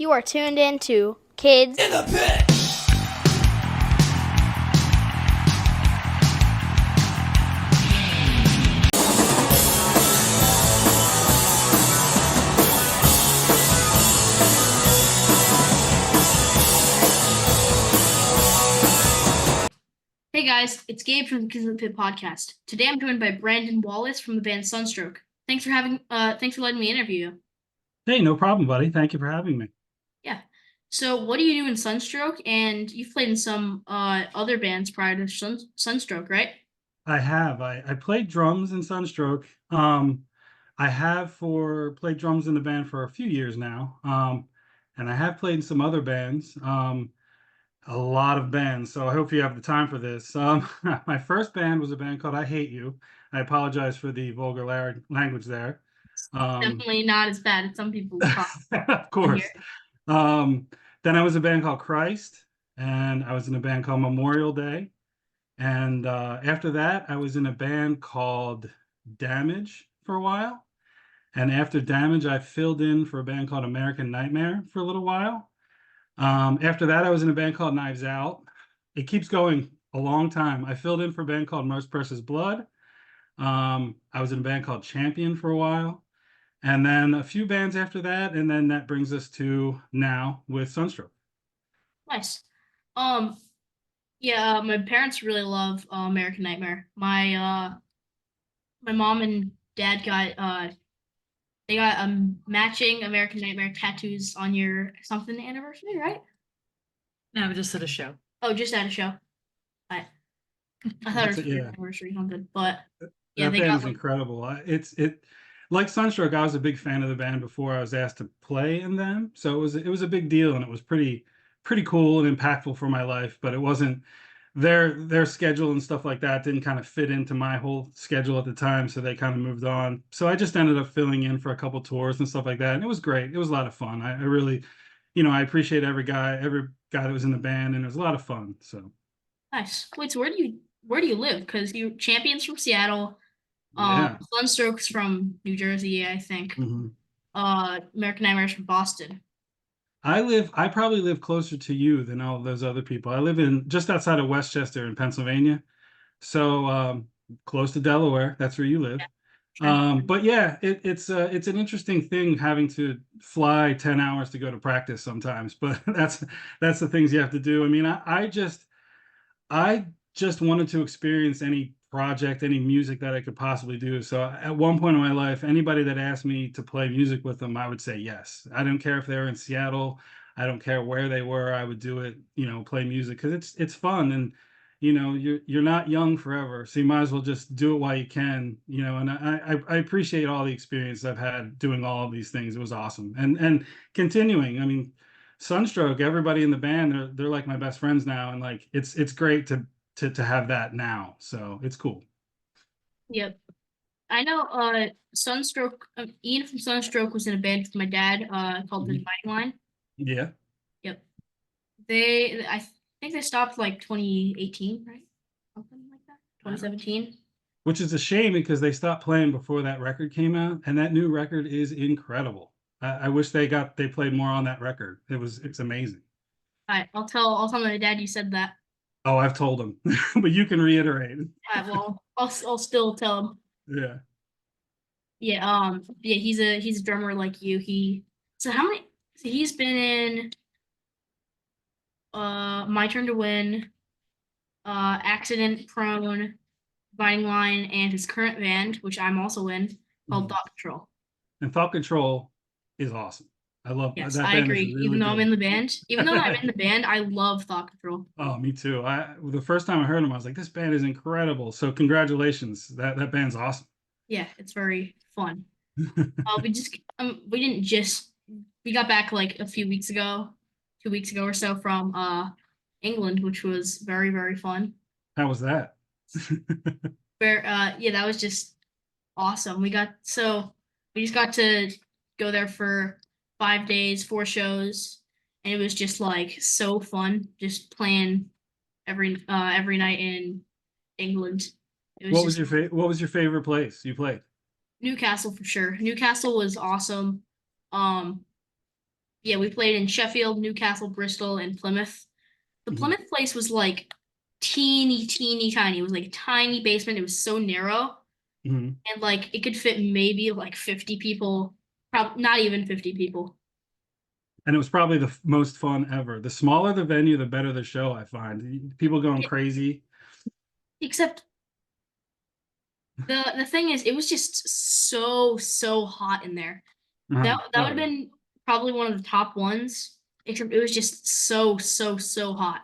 You are tuned in to Kids In the Pit. Hey guys, it's Gabe from the Kids in the Pit podcast. Today I'm joined by Brandon Wallace from the band Sunstroke. Thanks for letting me interview you. Hey, no problem, buddy. Thank you for having me. Yeah. So what do you do in Sunstroke? And you've played in some other bands prior to Sunstroke, right? I have. I played drums in Sunstroke. I have for played drums in the band for a few years now. And I have played in some other bands, a lot of bands. So I hope you have the time for this. My first band was a band called I Hate You. I apologize for the vulgar language there. Um, Definitely not as bad as some people talk of in here. course. Um, then I was a band called Christ, and I was in a band called Memorial Day. And after that, I was in a band called Damage for a while. And after Damage, I filled in for a band called American Nightmare for a little while. After that, I was in a band called Knives Out. It keeps going a long time. I filled in for a band called Most Precious Blood. I was in a band called Champion for a while. And then a few bands after that. And then that brings us to now with Sunstroke. Nice. Um, yeah, my parents really love American Nightmare. My mom and dad got they got matching American Nightmare tattoos on your something anniversary, right? No, just at a show. Oh, just at a show. I thought it That's was it. for your Yeah. anniversary or something, but yeah, That they band got is like incredible. It like Sunstroke. I was a big fan of the band before I was asked to play in them, so it was a big deal, and it was pretty cool and impactful for my life. But it wasn't their schedule and stuff like that didn't kind of fit into my whole schedule at the time, so they kind of moved on. So I just ended up filling in for a couple tours and stuff like that, and it was great. It was a lot of fun. I really, I appreciate every guy that was in the band, and it was a lot of fun. So nice. Wait, so where do you live? Because you Champions from Seattle, yeah. Sunstrokes from New Jersey, I think. Mhm. American Nightmares from Boston. I probably live closer to you than all those other people. I live in just outside of Westchester in Pennsylvania. So close to Delaware. That's where you live. Sure. But yeah, it's an interesting thing having to fly 10 hours to go to practice sometimes, but that's the things you have to do. I mean, I just wanted to experience any project, any music that I could possibly do. So at one point in my life, anybody that asked me to play music with them, I would say yes. I don't care if they were in Seattle. I don't care where they were. I would do it, play music because it's fun, and you're not young forever, so you might as well just do it while you can. And I appreciate all the experience I've had doing all of these things. It was awesome, and continuing. I mean, Sunstroke, everybody in the band, they're like my best friends now, and like it's great to have that now. So it's cool. Yep. I know Sunstroke Ian from Sunstroke was in a band with my dad, called The Mhm. Dividing Line. Yeah, Yep. I think they stopped like 2018, right? Something like that. 2017. which is a shame because they stopped playing before that record came out, and that new record is incredible. I wish they played more on that record. It's amazing. Alright, I'll tell my dad you said that. Oh, I've told them, but you can reiterate. Alright, well, I'll still tell him. Yeah. Yeah, he's a drummer like you. So how many so he's been in My Turn to Win, Accident Prone, Dividing Line, and his current band, which I'm also in, called Mhm. Thought Control. And Thought Control is awesome. I love Yes, that I band is agree. Even really though I'm in good. the band, I love Thought Control. Oh, me too. The first time I heard them, I was like, this band is incredible. So congratulations. That band's awesome. Yeah, it's very fun. We didn't just we got back like a few weeks ago, 2 weeks ago or so from England, which was very, very fun. How was that? Where yeah, that was just awesome. We just got to go there for 5 days, 4 shows, and it was just like so fun, just playing every night in England. It was just What was your favorite place you played? Newcastle for sure. Newcastle was awesome. Um, Yeah, we played in Sheffield, Newcastle, Bristol, and Plymouth. The Mhm. Plymouth place was like teeny tiny. It was like a tiny basement. It was so narrow, Mhm. and like it could fit maybe like 50 people, probably not even 50 people. And it was probably the most fun ever. The smaller the venue, the better the show, I find. People going crazy. Except the thing is, it was just so hot in there. That would Oh have yeah. been probably one of the top ones. Except it was just so hot.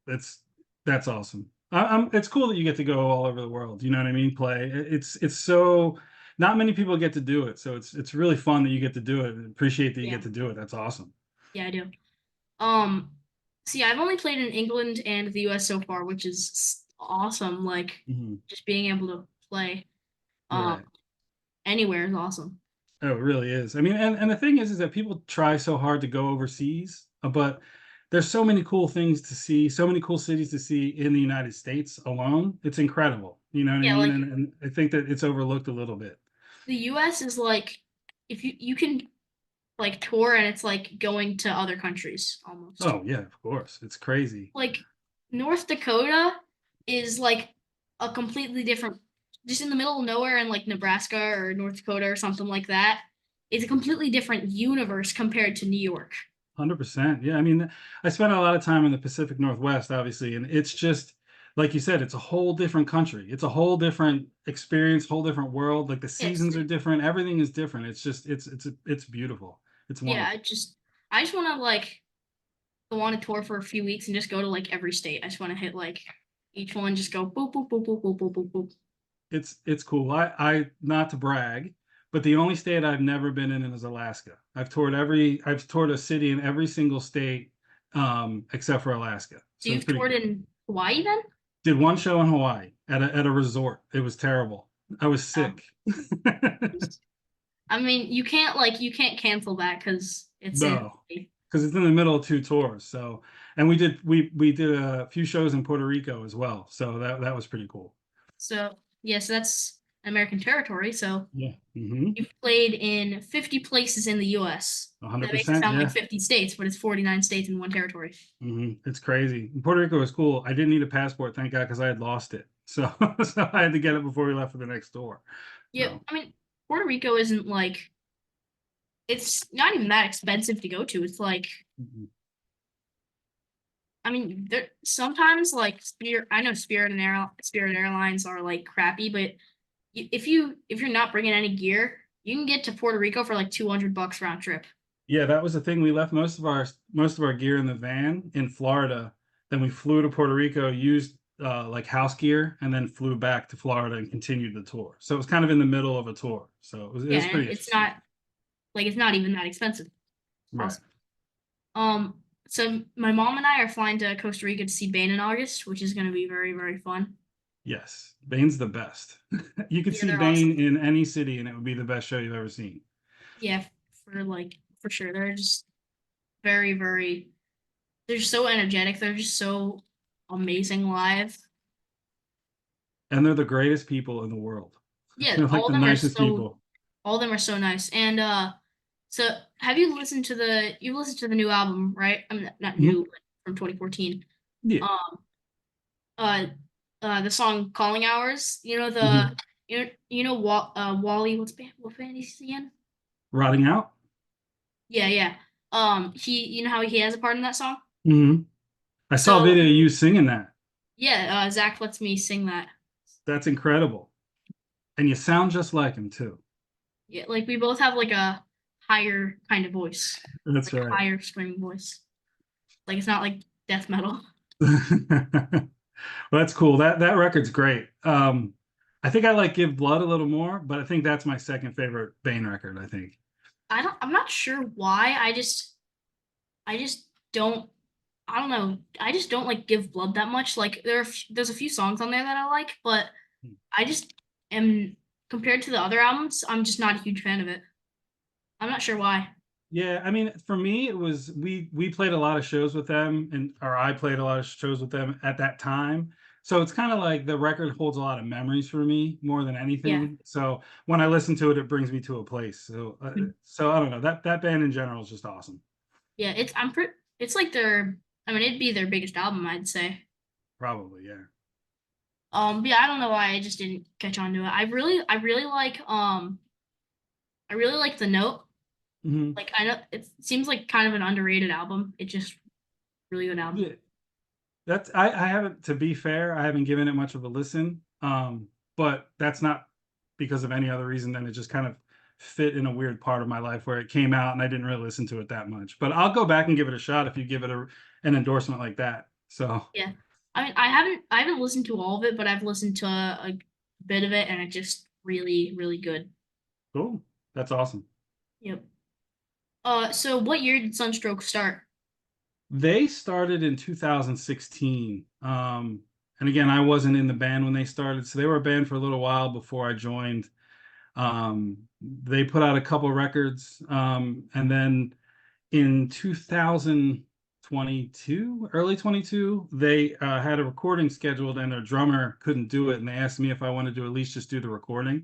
That's that's awesome. It's cool that you get to go all over the world. You know what I mean? Play. It's so not many people get to do it, so it's really fun that you get to do it. And appreciate that you Yeah, get to do it. That's awesome. yeah, I do. Um, See, I've only played in England and the US so far, which is awesome. Like Mhm. just being able to play um Right. anywhere is awesome. Oh, it really is. I mean, and the thing is that people try so hard to go overseas, but there's so many cool things to see, so many cool cities to see in the United States alone. It's incredible. You know what I Yeah, mean? like And I think that it's overlooked a little bit. the US is like if you can like tour and it's like going to other countries almost. Oh yeah, of course. It's crazy. Like North Dakota is like a completely different just in the middle of nowhere in like Nebraska or North Dakota or something like that. It's a completely different universe compared to New York. 100%. Yeah, I mean, I spent a lot of time in the Pacific Northwest, obviously, and it's just like you said, it's a whole different country. It's a whole different experience, whole different world. Like the Yes. seasons are different, everything is different. It's just it's beautiful. It's Yeah, wonderful. I just want to like go on a tour for a few weeks and just go to like every state. I just want to hit like each one, just go boop boop boop boop boop boop boop boop. It's cool. I not to brag, but the only state I've never been in is Alaska. I've toured a city in every single state except for Alaska. So So it's you've pretty toured cool. in Hawaii then? Did one show in Hawaii at a resort. It was terrible. I was Oh. sick. I mean, you can't cancel that because it's in No, because it's in the middle of two tours. So, and we did a few shows in Puerto Rico as well. So that was pretty cool. so yes, that's American territory. So Yeah. Mm-hmm. you've played in 50 places in the US. That makes it 100%. sound like Yeah. 50 states, but it's 49 states in one territory. It's crazy. Puerto Rico was cool. I didn't need a passport, thank God, because I had lost it. So so I had to get it before we left for the next tour. Yeah, So I mean, Puerto Rico isn't like it's not even that expensive to go to. It's like mhm. I mean, there sometimes like Spirit. I know Spirit Airlines are like crappy, but if you're not bringing any gear, you can get to Puerto Rico for like $200 round trip. Yeah, that was the thing. We left most of our gear in the van in Florida. Then we flew to Puerto Rico, used like house gear, and then flew back to Florida and continued the tour. So it was kind of in the middle of a tour. So it Yeah, was and pretty interesting. it's not even that expensive. Right. Awesome. Um, so my mom and I are flying to Costa Rica to see Bane in August, which is going to be very fun. Yes. Bane's the best. You could Yeah, see they're awesome. Bane in any city and it would be the best show you've ever seen. Yeah, for sure. They're just very. They're just so energetic. They're just so amazing live. And they're the greatest people in the world. Yeah, They're like the nicest people. all of them are so nice. And so have you listened to the new album, right? I mean not Mhm. new, but from 2014. Yeah. Um uh the song Calling Hours, Mhm. Wally, what band is he in? Rotting out. Yeah. He you know how he has a part in that song? Mhm. I saw a So video of you singing that. yeah, Zach lets me sing that. That's incredible. And you sound just like him too. Yeah, like we both have like a higher kind of voice, That's like a right. higher screaming voice. Like it's not like death metal. Well, that's cool. That record's great. I think I like Give Blood a little more, but I think that's my second favorite Bane record, I think. I'm not sure why. I just don't I don't know. I just don't like Give Blood that much. Like there's a few songs on there that I like, but I just am compared to the other albums, I'm just not a huge fan of it. I'm not sure why. Yeah, I mean, for me, it was we played a lot of shows with them, and or I played a lot of shows with them at that time. So it's kind of like the record holds a lot of memories for me more than Yeah. anything. So when I listen to it, it brings me to a place. So so I don't know, that band in general is just awesome. Yeah, it's like their, I mean, it'd be their biggest album, I'd say. Probably, yeah. But yeah, I don't know why I just didn't catch on to it. I really like The Note. Mhm. Like, I know it seems like kind of an underrated album. It's just really good album. Yeah. That's I haven't, to be fair, I haven't given it much of a listen. But that's not because of any other reason than it just kind of fit in a weird part of my life where it came out and I didn't really listen to it that much. But I'll go back and give it a shot if you give it an endorsement like that. So Yeah. I mean, I haven't listened to all of it, but I've listened to a bit of it, and it's just really, really good. cool. That's awesome. Yep. So what year did Sunstroke start? They started in 2016. And again, I wasn't in the band when they started, so they were a band for a little while before I joined. They put out a couple records, and then in 2022, early 22, they had a recording scheduled, and their drummer couldn't do it, and they asked me if I wanted to at least just do the recording,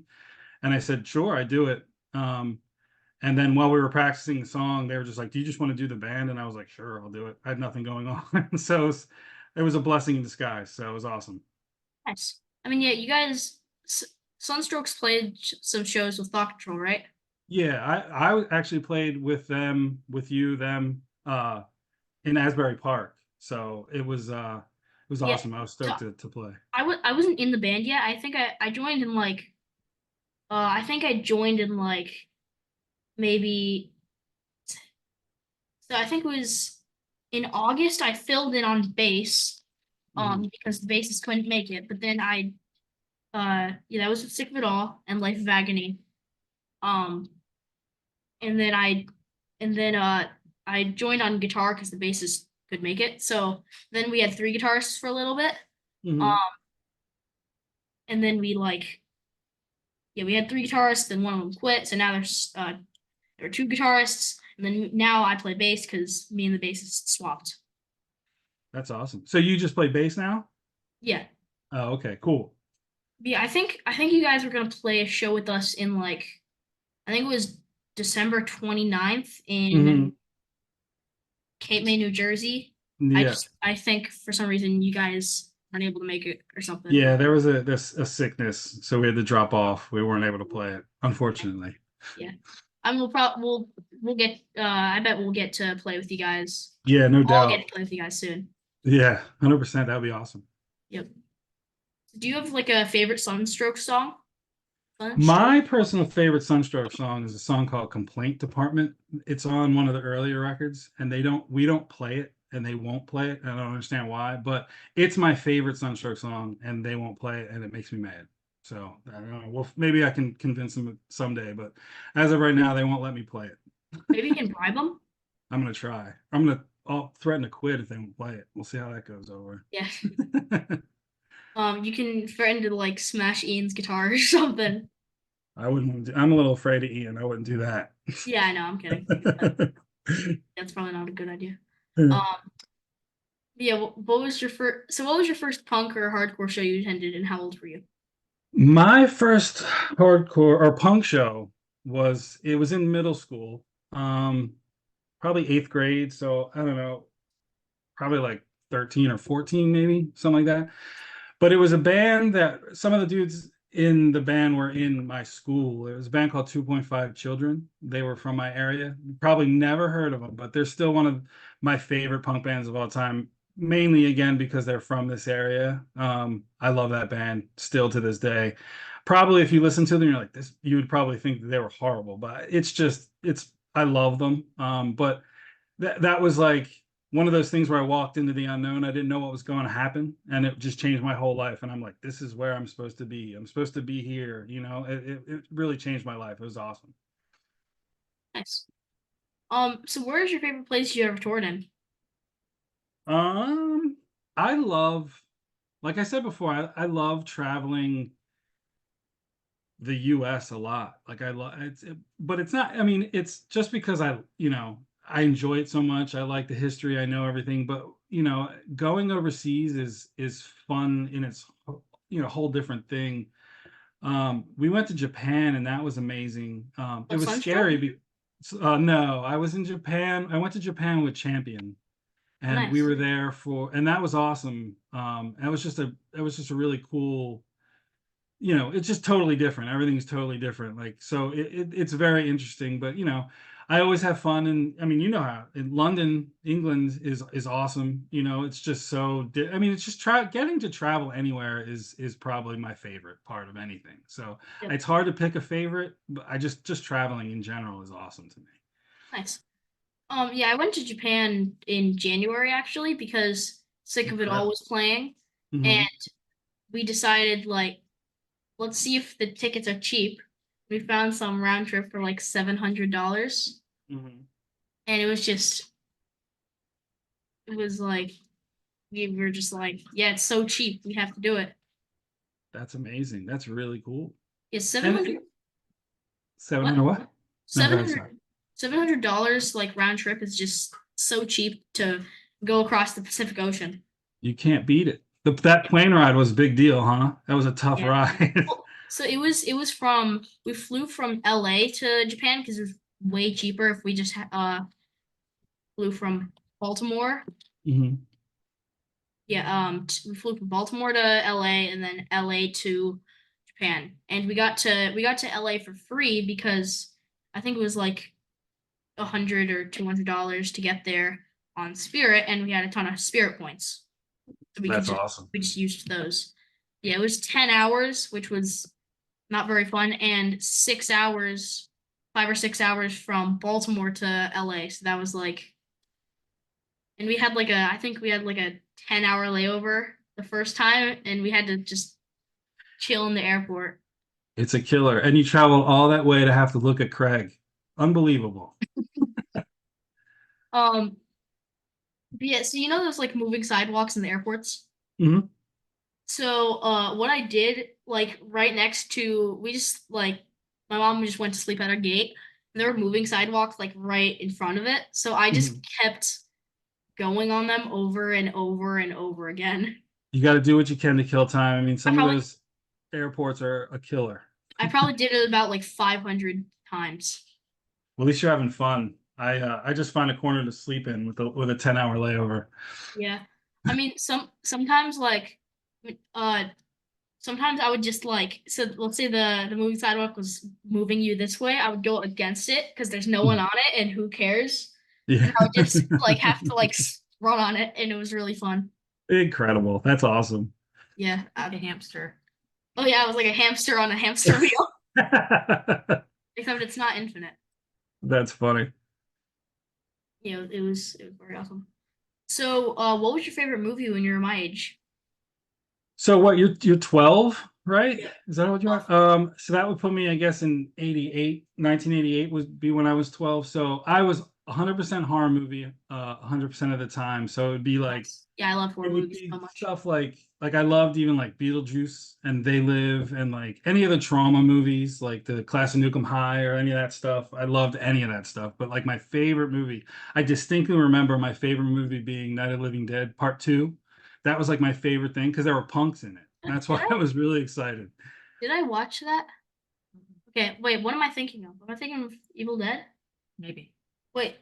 and I said, sure, I do it. And then while we were practicing the song, they were just like, "Do you just want to do the band?" And I was like, "Sure, I'll do it." I had nothing going on, so it was a blessing in disguise. So it was awesome. Nice. I mean, yeah, you guys, Sunstrokes played some shows with Thought Control, right? Yeah, I actually played with them, with you, them, in Asbury Park. So it was Yeah. awesome. I was So stoked to play. I wasn't in the band yet. I joined in like I think I joined in like maybe, so I think it was in August I filled in on bass Mhm. because the bassist couldn't make it. But then yeah, that was Sick of It All and Life of Agony. Um and then I joined on guitar because the bassist could make it. So then we had three guitarists for a little bit. Um Mhm. and then we like, yeah, we had three guitarists, then one of them quit. So now there are two guitarists, and then now I play bass because me and the bassist swapped. That's awesome. So you just play bass now? Yeah. Oh, okay, cool. Yeah, I think you guys were gonna play a show with us in like, I think it was December 29th in Mhm. Cape May, New Jersey. Yeah. I think for some reason you guys aren't able to make it or something. Yeah, there was a sickness, so we had to drop off. We weren't able to play it, unfortunately. Yeah. I mean, we'll get I bet we'll get to play with you guys. Yeah, no I'll get doubt. to play with you guys soon. Yeah, 100%. That'd be awesome. Yep. Do you have like a favorite Sunstroke song? Sunstroke? My personal favorite Sunstroke song is a song called "Complaint Department." It's on one of the earlier records, and we don't play it, and they won't play it. And I don't understand why, but it's my favorite Sunstroke song, and they won't play it, and it makes me mad. So I don't know. Well, maybe I can convince them someday, but as of right now, they won't let me play it. Maybe you can bribe them? I'm gonna try. I'll threaten to quit if they won't play it. We'll see how that goes over. Yeah. You can threaten to like smash Ian's guitar or something. I wouldn't. I'm a little afraid of Ian. I wouldn't do that. Yeah, I know, I'm kidding. That's probably not a good idea. Yeah. Um, yeah, what was your first, so what was your first punk or hardcore show you attended, and how old were you? My first hardcore or punk show it was in middle school, probably eighth grade. So I don't know, probably like 13 or 14, maybe something like that. But it was a band that some of the dudes in the band were in my school. It was a band called 2.5 Children. They were from my area. Probably never heard of them, but they're still one of my favorite punk bands of all time. Mainly again because they're from this area. I love that band still to this day. Probably if you listen to them, you're like this, you would probably think that they were horrible, but it's I love them. But that was like one of those things where I walked into the unknown. I didn't know what was going to happen, and it just changed my whole life. And I'm like, this is where I'm supposed to be. I'm supposed to be here. You know, it really changed my life. It was awesome. Nice. So where is your favorite place you ever toured in? Um, I love, like I said before, I love traveling the US a lot. Like I love but it's not, I mean, it's just because I enjoy it so much. I like the history. I know everything, but going overseas is fun in its whole different thing. We went to Japan and that was amazing. Oh, It was Sunstroke? scary. No, I was in Japan. I went to Japan with Champion, Oh, and we nice. were there and that was awesome. It was just a really cool, it's just totally different. Everything's totally different. Like, so it's very interesting, but I always have fun. And I mean, how in London, England is awesome. It's just I mean, it's just getting to travel anywhere is probably my favorite part of anything. So Yep. it's hard to pick a favorite, but I just traveling in general is awesome to me. Nice. Yeah, I went to Japan in January actually because Sick of It All was playing, and Mhm. we decided like, let's see if the tickets are cheap. We found some round trip for like $700, Mhm. and it was like we were just like, yeah, it's so cheap, we have to do it. That's amazing. That's really cool. Yeah, And 700 what? what? No, go Seven ahead, sorry. hundred $700 like round trip is just so cheap to go across the Pacific Ocean. You can't beat it. That plane ride was a big deal, huh? That was a tough Yeah. ride. Well, so it was from we flew from LA to Japan because it was way cheaper if we just flew from Baltimore. Mhm. Yeah, we flew from Baltimore to LA and then LA to Japan. And we got to LA for free because I think it was like $100 or $200 to get there on Spirit, and we had a ton of Spirit points. So That's awesome. we just used those. Yeah, it was 10 hours, which was not very fun, and 6 hours, 5 or 6 hours from Baltimore to LA. So that was like, and I think we had like a 10-hour layover the first time, and we had to just chill in the airport. It's a killer. And you travel all that way to have to look at Craig. Unbelievable. Um, but yeah, so those like moving sidewalks in the airports? Mhm. So, what I did, like right next to, we just like, my mom just went to sleep at our gate, and there were moving sidewalks like right in front of it. So I just Mhm. kept going on them over and over and over again. You got to do what you can to kill time. I mean, I some of probably, those airports are a killer. I probably did it about like 500 times. Well, at least you're having fun. I just find a corner to sleep in with a 10-hour layover. Yeah. I mean, sometimes like, uh, sometimes I would just like, so let's say the moving sidewalk was moving you this way, I would go against it because there's no one on it and who cares? Yeah. And I would just like have to like run on it, and it was really fun. Incredible. That's awesome. Yeah. Like a hamster. Oh yeah, I was like a hamster on a hamster wheel, except it's not infinite. That's funny. It was very awesome. So, what was your favorite movie when you were my age? So what, you're 12, right? Yeah. Is that what you are? So that would put me, I guess, in 1988 would be when I was 12. So I was 100% horror movie, 100% of the time. So it'd be like, Nice. Yeah, I love horror it would movies be so much. stuff like I loved even like Beetlejuice and They Live and like any of the trauma movies, like the Class of Nukem High or any of that stuff. I loved any of that stuff. But like my favorite movie, I distinctly remember my favorite movie being Night of the Living Dead Part Two. That was like my favorite thing because there were punks in it. That's Did why I I was really excited. did I watch that? Okay, wait, what am I thinking of? Am I thinking of Evil Dead? Maybe. Wait,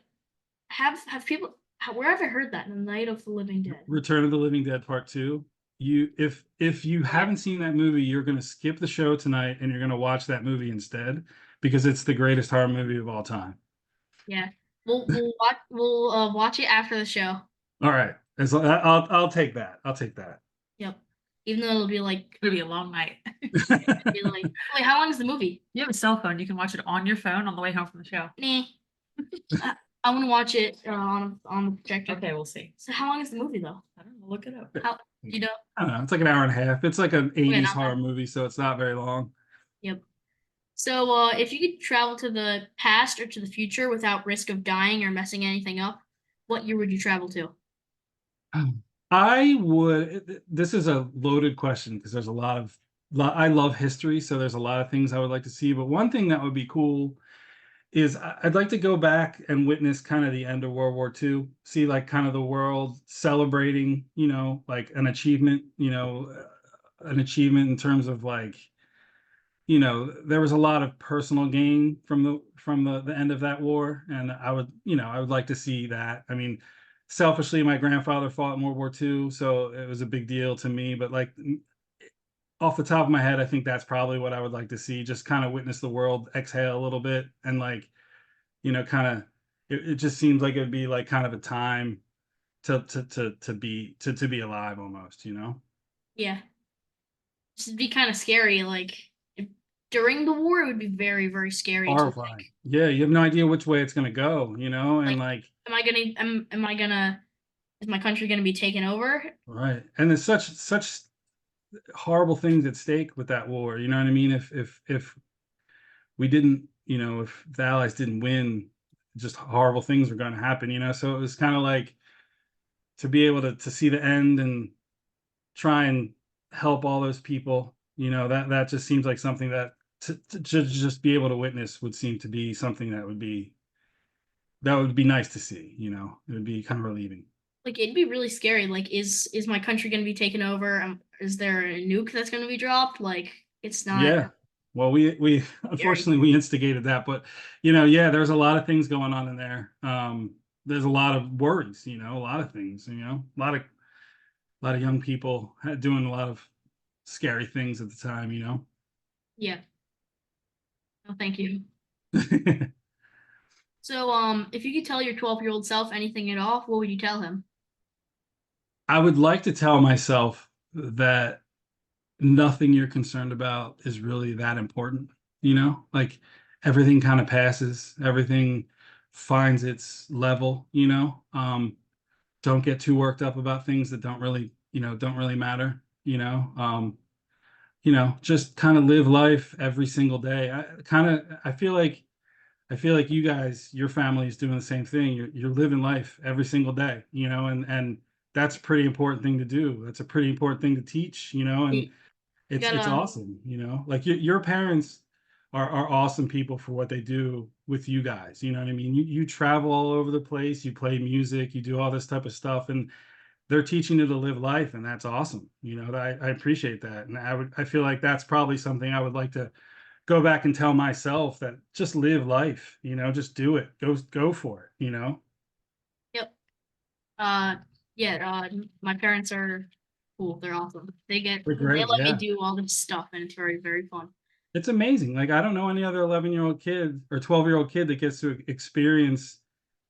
have people where have I heard that? The Night of the Living Dead. Return of the Living Dead Part Two. If you Okay. haven't seen that movie, you're gonna skip the show tonight and you're gonna watch that movie instead because it's the greatest horror movie of all time. Yeah. We'll watch it after the show. All right. I'll take that. I'll take that. Yep. Even though it'll be like It's gonna be a long night. wait, how long is the movie? You have a cell phone. You can watch it on your phone on the way home from the show. Nah. I want to watch it on the projector. Okay, we'll see. So how long is the movie though? I don't know. Look it up. How you know? I don't know. It's like an hour and a half. It's like an 80s not horror bad. movie, so it's not very long. Yep. So if you could travel to the past or to the future without risk of dying or messing anything up, what year would you travel to? I would. This is a loaded question because there's a I love history, so there's a lot of things I would like to see. But one thing that would be cool is I'd like to go back and witness kind of the end of World War II, see like kind of the world celebrating, like an achievement, an achievement in terms of like, there was a lot of personal gain from the end of that war, and I would like to see that. I mean, selfishly, my grandfather fought in World War II, so it was a big deal to me. But like off the top of my head, I think that's probably what I would like to see. Just kind of witness the world exhale a little bit, and like kind of it just seems like it would be like kind of a time to be alive almost. Yeah. This would be kind of scary. Like during the war, it would be very, very scary to Horrifying. Yeah, you have no idea which way it's gonna go, and like, like is my country gonna be taken over? right. And there's such horrible things at stake with that war. You know what I mean? If we didn't, if the Allies didn't win, just horrible things were gonna happen. So it was kind of like to be able to see the end and try and help all those people, that just seems like something that to just be able to witness would seem to be something that would be nice to see. It would be kind of relieving. Like it'd be really scary. Like, is my country gonna be taken over? Is there a nuke that's gonna be dropped? Like, it's not Yeah. Well, we scary. unfortunately we instigated that, but yeah, there's a lot of things going on in there. There's a lot of worries, a lot of things, a lot of young people doing a lot of scary things at the time. Yeah. No, thank you. So, if you could tell your 12-year-old self anything at all, what would you tell him? I would like to tell myself that nothing you're concerned about is really that important. Like everything kind of passes, everything finds its level. Don't get too worked up about things that don't really matter. Just kind of live life every single day. I feel like you guys, your family is doing the same thing. You're living life every single day, and that's a pretty important thing to do. That's a pretty important thing to teach, and You it's gotta, awesome. Like your parents are awesome people for what they do with you guys. You know what I mean? You travel all over the place, you play music, you do all this type of stuff, and they're teaching you to live life, and that's awesome. I appreciate that. And I feel like that's probably something I would like to go back and tell myself, that just live life, just do it. Go for it. yep. Yeah, my parents are cool. They're awesome. They're They great. let me Yeah. do all this stuff, and it's very, very fun. It's amazing. Like I don't know any other 11-year-old kid or 12-year-old kid that gets to experience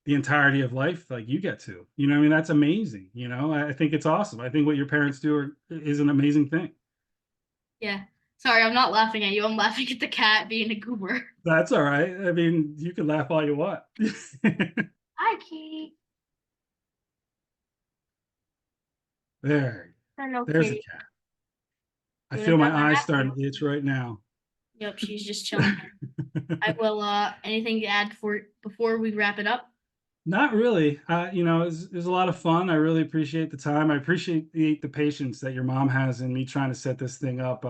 the entirety of life like you get to. You know what I mean? That's amazing. I think it's awesome. I think what your parents do is an amazing thing. Yeah. Sorry, I'm not laughing at you. I'm laughing at the cat being a goober. That's all right. I mean, you can laugh all you want. Hi, Kitty. There. Hello, There's a Kitty. cat. I You feel wanna my grab a eyes hat? starting to itch right now. Yep, she's just chilling. I will. Anything to add before we wrap it up? Not really. It was a lot of fun. I really appreciate the time. I appreciate the patience that your mom has in me trying to set this thing up.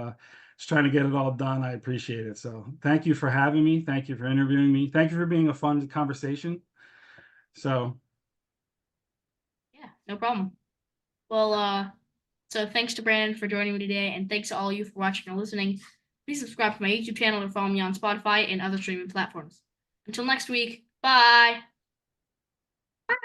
Just trying to get it all done. I appreciate it. So thank you for having me. Thank you for interviewing me. Thank you for being a fun conversation. So Yeah, no problem. Well, so thanks to Brandon for joining me today, and thanks to all of you for watching or listening. Please subscribe to my YouTube channel and follow me on Spotify and other streaming platforms. Until next week, bye. Bye.